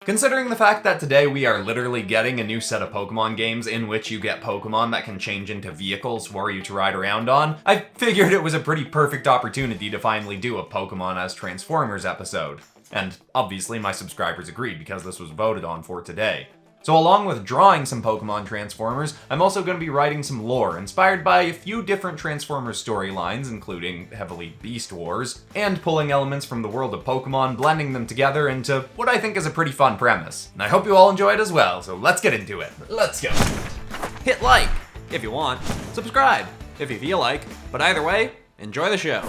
Considering the fact that today we are literally getting a new set of Pokemon games in which you get Pokemon that can change into vehicles for you to ride around on, I figured it was a pretty perfect opportunity to finally do a Pokemon as Transformers episode. And obviously my subscribers agreed because this was voted on for today. So along with drawing some Pokemon Transformers, I'm also going to be writing some lore inspired by a few different Transformers storylines, including heavily Beast Wars, and pulling elements from the world of Pokemon, blending them together into what I think is a pretty fun premise. And I hope you all enjoy it as well, so let's get into it. Let's go. Hit like if you want, subscribe if you feel like, but either way, enjoy the show.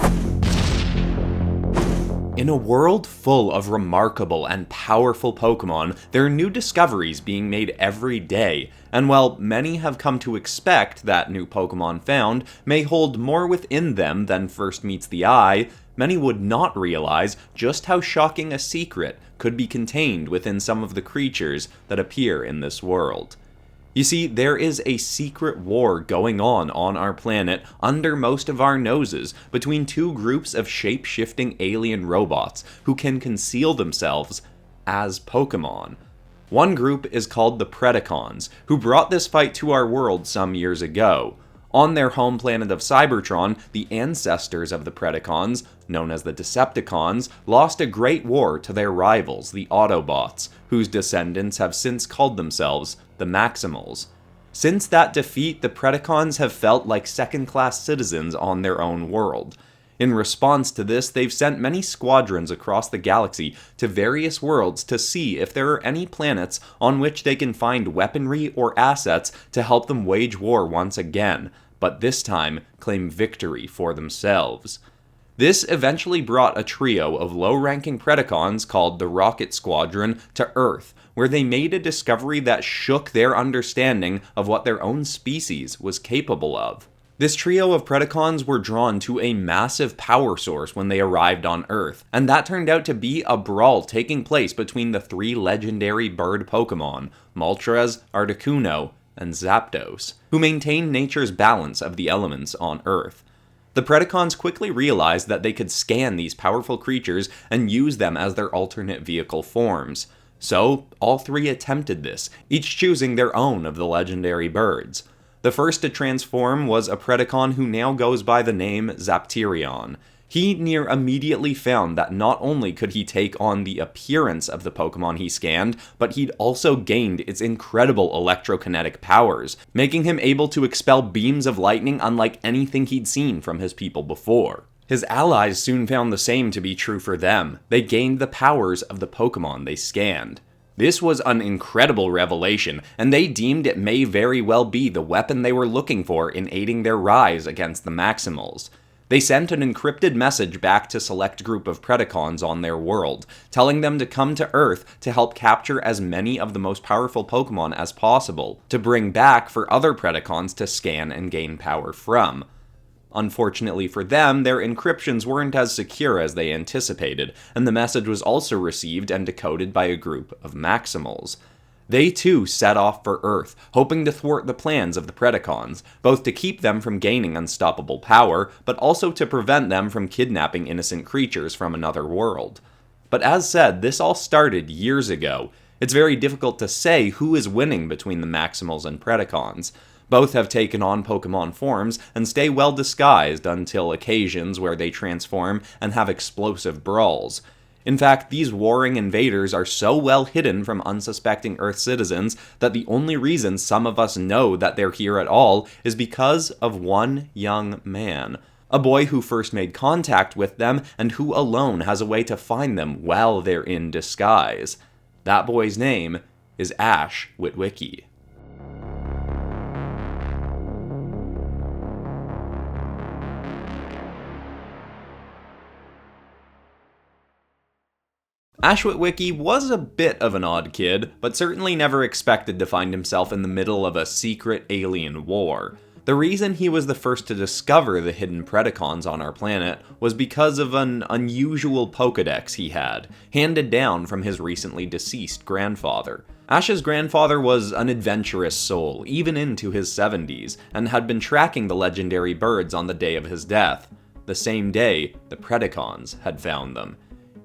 In a world full of remarkable and powerful Pokemon, there are new discoveries being made every day, and while many have come to expect that new Pokemon found may hold more within them than first meets the eye, many would not realize just how shocking a secret could be contained within some of the creatures that appear in this world. You see, there is a secret war going on our planet under most of our noses between two groups of shape-shifting alien robots who can conceal themselves as Pokemon. One group is called the Predacons, who brought this fight to our world some years ago. On their home planet of Cybertron, the ancestors of the Predacons, known as the Decepticons, lost a great war to their rivals, the Autobots, whose descendants have since called themselves the Maximals. Since that defeat, the Predacons have felt like second-class citizens on their own world. In response to this, they've sent many squadrons across the galaxy to various worlds to see if there are any planets on which they can find weaponry or assets to help them wage war once again, but this time claim victory for themselves. This eventually brought a trio of low-ranking Predacons called the Rocket Squadron to Earth, where they made a discovery that shook their understanding of what their own species was capable of. This trio of Predacons were drawn to a massive power source when they arrived on Earth, and that turned out to be a brawl taking place between the three legendary bird Pokemon, Moltres, Articuno, and Zapdos, who maintain nature's balance of the elements on Earth. The Predacons quickly realized that they could scan these powerful creatures and use them as their alternate vehicle forms. So, all three attempted this, each choosing their own of the legendary birds. The first to transform was a Predacon who now goes by the name Zapterion. He near immediately found that not only could he take on the appearance of the Pokemon he scanned, but he'd also gained its incredible electrokinetic powers, making him able to expel beams of lightning unlike anything he'd seen from his people before. His allies soon found the same to be true for them. They gained the powers of the Pokemon they scanned. This was an incredible revelation, and they deemed it may very well be the weapon they were looking for in aiding their rise against the Maximals. They sent an encrypted message back to a select group of Predacons on their world, telling them to come to Earth to help capture as many of the most powerful Pokemon as possible, to bring back for other Predacons to scan and gain power from. Unfortunately for them, their encryptions weren't as secure as they anticipated, and the message was also received and decoded by a group of Maximals. They too set off for Earth, hoping to thwart the plans of the Predacons, both to keep them from gaining unstoppable power, but also to prevent them from kidnapping innocent creatures from another world. But as said, this all started years ago. It's very difficult to say who is winning between the Maximals and Predacons. Both have taken on Pokemon forms and stay well disguised until occasions where they transform and have explosive brawls. In fact, these warring invaders are so well hidden from unsuspecting Earth citizens that the only reason some of us know that they're here at all is because of one young man. A boy who first made contact with them and who alone has a way to find them while they're in disguise. That boy's name is Ash Witwicky. Ash Witwicky was a bit of an odd kid, but certainly never expected to find himself in the middle of a secret alien war. The reason he was the first to discover the hidden Predacons on our planet was because of an unusual Pokedex he had, handed down from his recently deceased grandfather. Ash's grandfather was an adventurous soul, even into his 70s, and had been tracking the legendary birds on the day of his death. The same day, the Predacons had found them.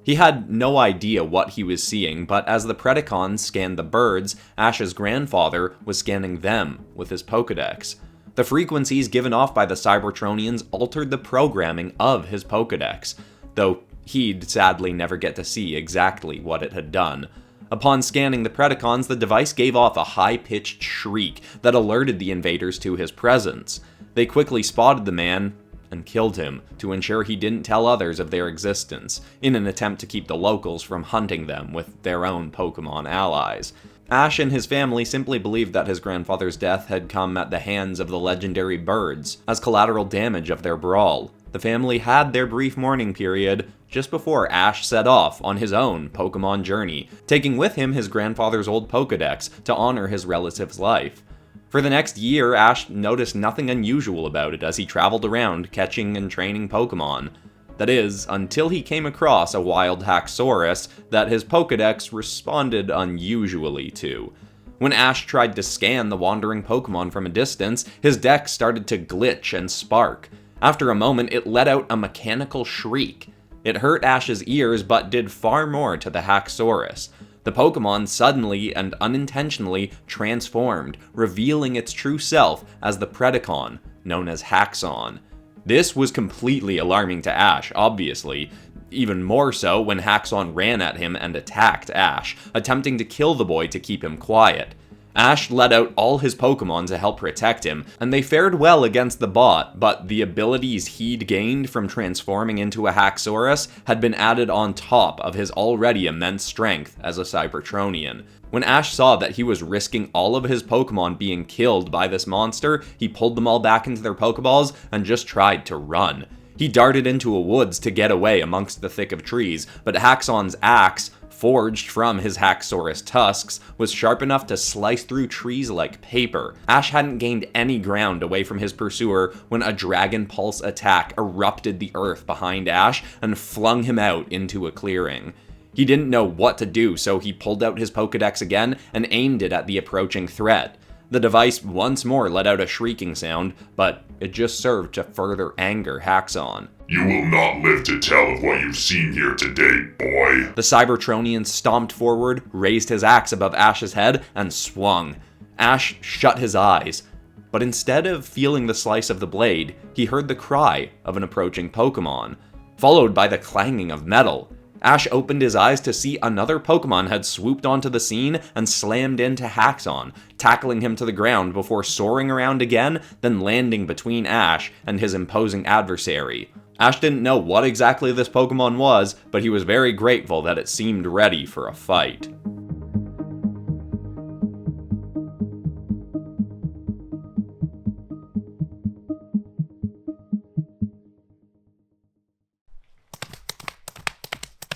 He had no idea what he was seeing, but as the Predacons scanned the birds, Ash's grandfather was scanning them with his Pokedex. The frequencies given off by the Cybertronians altered the programming of his Pokedex, though he'd sadly never get to see exactly what it had done. Upon scanning the Predacons, the device gave off a high-pitched shriek that alerted the invaders to his presence. They quickly spotted the man and killed him to ensure he didn't tell others of their existence, in an attempt to keep the locals from hunting them with their own Pokemon allies. Ash and his family simply believed that his grandfather's death had come at the hands of the legendary birds, as collateral damage of their brawl. The family had their brief mourning period just before Ash set off on his own Pokemon journey, taking with him his grandfather's old Pokedex to honor his relative's life. For the next year, Ash noticed nothing unusual about it as he traveled around catching and training Pokemon. That is, until he came across a wild Haxorus that his Pokedex responded unusually to. When Ash tried to scan the wandering Pokemon from a distance, his deck started to glitch and spark. After a moment, it let out a mechanical shriek. It hurt Ash's ears, but did far more to the Haxorus. The Pokemon suddenly and unintentionally transformed, revealing its true self as the Predacon, known as Haxon. This was completely alarming to Ash, obviously, even more so when Haxon ran at him and attacked Ash, attempting to kill the boy to keep him quiet. Ash let out all his Pokemon to help protect him, and they fared well against the bot, but the abilities he'd gained from transforming into a Haxorus had been added on top of his already immense strength as a Cybertronian. When Ash saw that he was risking all of his Pokemon being killed by this monster, he pulled them all back into their Pokeballs and just tried to run. He darted into a woods to get away amongst the thick of trees, but Haxon's axe, forged from his Haxorus tusks, was sharp enough to slice through trees like paper. Ash hadn't gained any ground away from his pursuer when a Dragon Pulse attack erupted the earth behind Ash and flung him out into a clearing. He didn't know what to do, so he pulled out his Pokedex again and aimed it at the approaching threat. The device once more let out a shrieking sound, but it just served to further anger Haxon. You will not live to tell of what you've seen here today, boy. The Cybertronian stomped forward, raised his axe above Ash's head, and swung. Ash shut his eyes, but instead of feeling the slice of the blade, he heard the cry of an approaching Pokemon, followed by the clanging of metal. Ash opened his eyes to see another Pokemon had swooped onto the scene and slammed into Haxon, tackling him to the ground before soaring around again, then landing between Ash and his imposing adversary. Ash didn't know what exactly this Pokemon was, but he was very grateful that it seemed ready for a fight.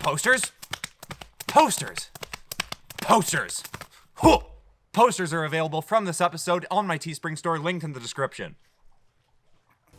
Posters? Posters! Posters! Huh! Posters are available from this episode on my Teespring store, linked in the description.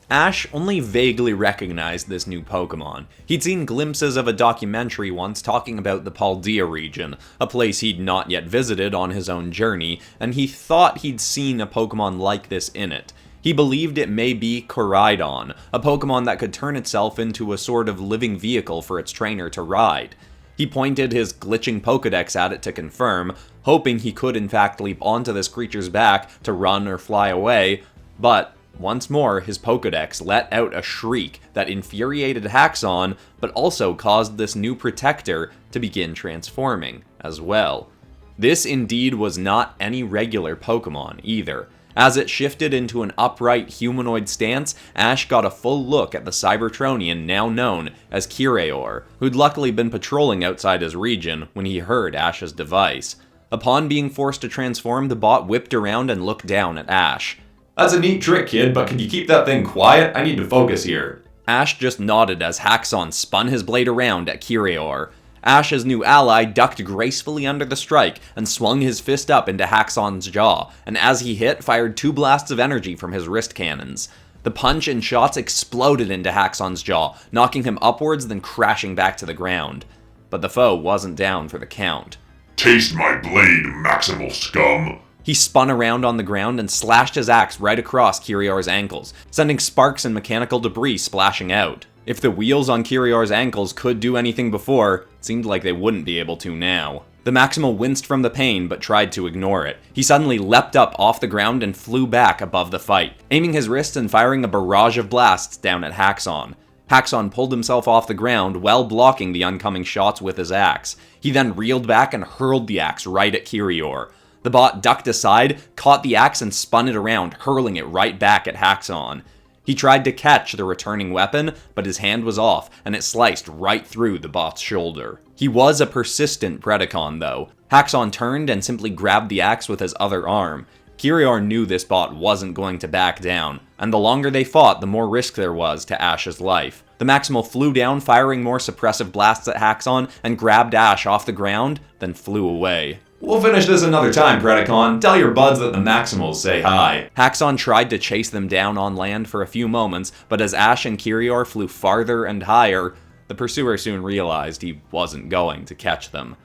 Ash only vaguely recognized this new Pokemon. He'd seen glimpses of a documentary once talking about the Paldea region, a place he'd not yet visited on his own journey, and he thought he'd seen a Pokemon like this in it. He believed it may be Koraidon, a Pokemon that could turn itself into a sort of living vehicle for its trainer to ride. He pointed his glitching Pokedex at it to confirm, hoping he could in fact leap onto this creature's back to run or fly away, but once more his Pokedex let out a shriek that infuriated Haxon, but also caused this new protector to begin transforming as well. This indeed was not any regular Pokemon either. As it shifted into an upright humanoid stance, Ash got a full look at the Cybertronian now known as Kiraor, who'd luckily been patrolling outside his region when he heard Ash's device. Upon being forced to transform, the bot whipped around and looked down at Ash. That's a neat trick, kid, but could you keep that thing quiet? I need to focus here. Ash just nodded as Haxon spun his blade around at Kiraor. Ash's new ally ducked gracefully under the strike and swung his fist up into Haxon's jaw, and as he hit, fired 2 blasts of energy from his wrist cannons. The punch and shots exploded into Haxon's jaw, knocking him upwards then crashing back to the ground. But the foe wasn't down for the count. Taste my blade, Maximal scum! He spun around on the ground and slashed his axe right across Kirior's ankles, sending sparks and mechanical debris splashing out. If the wheels on Kirior's ankles could do anything before, it seemed like they wouldn't be able to now. The Maximal winced from the pain, but tried to ignore it. He suddenly leapt up off the ground and flew back above the fight, aiming his wrists and firing a barrage of blasts down at Haxon. Haxon pulled himself off the ground, well blocking the oncoming shots with his axe. He then reeled back and hurled the axe right at Kirior. The bot ducked aside, caught the axe and spun it around, hurling it right back at Haxon. He tried to catch the returning weapon, but his hand was off, and it sliced right through the bot's shoulder. He was a persistent Predacon, though. Haxon turned and simply grabbed the axe with his other arm. Kirior knew this bot wasn't going to back down, and the longer they fought, the more risk there was to Ash's life. The Maximal flew down, firing more suppressive blasts at Haxon, and grabbed Ash off the ground, then flew away. We'll finish this another time, Predacon. Tell your buds that the Maximals say hi. Haxon tried to chase them down on land for a few moments, but as Ash and Kirior flew farther and higher, the pursuer soon realized he wasn't going to catch them.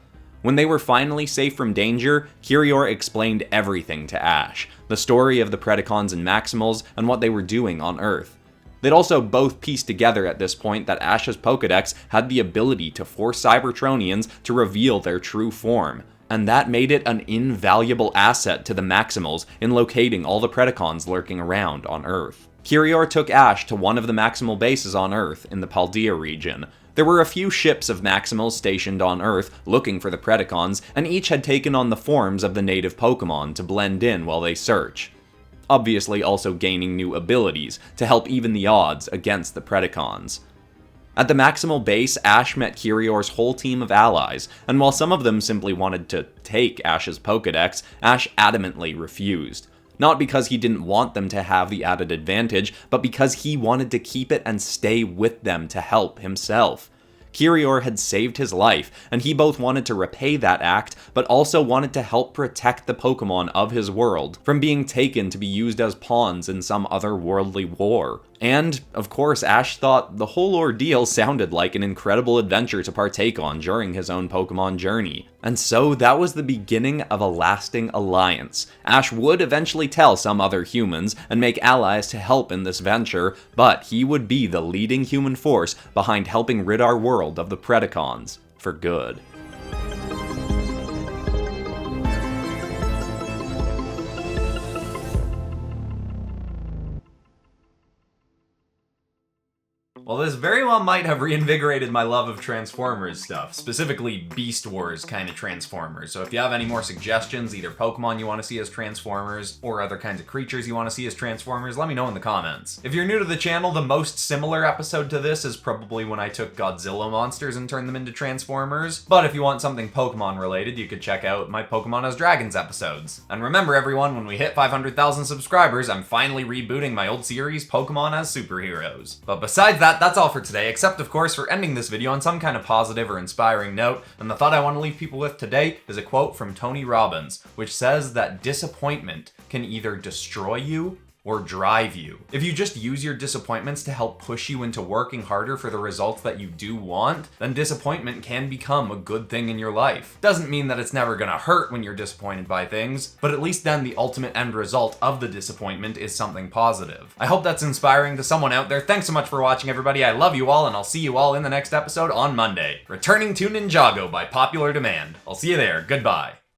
When they were finally safe from danger, Kirior explained everything to Ash, the story of the Predacons and Maximals, and what they were doing on Earth. They'd also both pieced together at this point that Ash's Pokedex had the ability to force Cybertronians to reveal their true form, and that made it an invaluable asset to the Maximals in locating all the Predacons lurking around on Earth. Kirior took Ash to one of the Maximal bases on Earth in the Paldea region. There were a few ships of Maximals stationed on Earth looking for the Predacons, and each had taken on the forms of the native Pokemon to blend in while they search. Obviously also gaining new abilities to help even the odds against the Predacons. At the Maximal base, Ash met Kirior's whole team of allies, and while some of them simply wanted to take Ash's Pokedex, Ash adamantly refused. Not because he didn't want them to have the added advantage, but because he wanted to keep it and stay with them to help himself. Kirior had saved his life, and he both wanted to repay that act, but also wanted to help protect the Pokemon of his world from being taken to be used as pawns in some otherworldly war. And, of course, Ash thought the whole ordeal sounded like an incredible adventure to partake on during his own Pokemon journey. And so that was the beginning of a lasting alliance. Ash would eventually tell some other humans and make allies to help in this venture, but he would be the leading human force behind helping rid our world of the Predacons for good. Well, this very well might have reinvigorated my love of Transformers stuff, specifically Beast Wars kind of Transformers. So if you have any more suggestions, either Pokemon you want to see as Transformers, or other kinds of creatures you want to see as Transformers, let me know in the comments. If you're new to the channel, the most similar episode to this is probably when I took Godzilla monsters and turned them into Transformers. But if you want something Pokemon related, you could check out my Pokemon as Dragons episodes. And remember everyone, when we hit 500,000 subscribers, I'm finally rebooting my old series, Pokemon as Superheroes. But besides that, that's all for today, except of course for ending this video on some kind of positive or inspiring note, and the thought I want to leave people with today is a quote from Tony Robbins, which says that disappointment can either destroy you or drive you. If you just use your disappointments to help push you into working harder for the results that you do want, then disappointment can become a good thing in your life. Doesn't mean that it's never gonna hurt when you're disappointed by things, but at least then the ultimate end result of the disappointment is something positive. I hope that's inspiring to someone out there. Thanks so much for watching, everybody. I love you all, and I'll see you all in the next episode on Monday. Returning to Ninjago by popular demand. I'll see you there. Goodbye.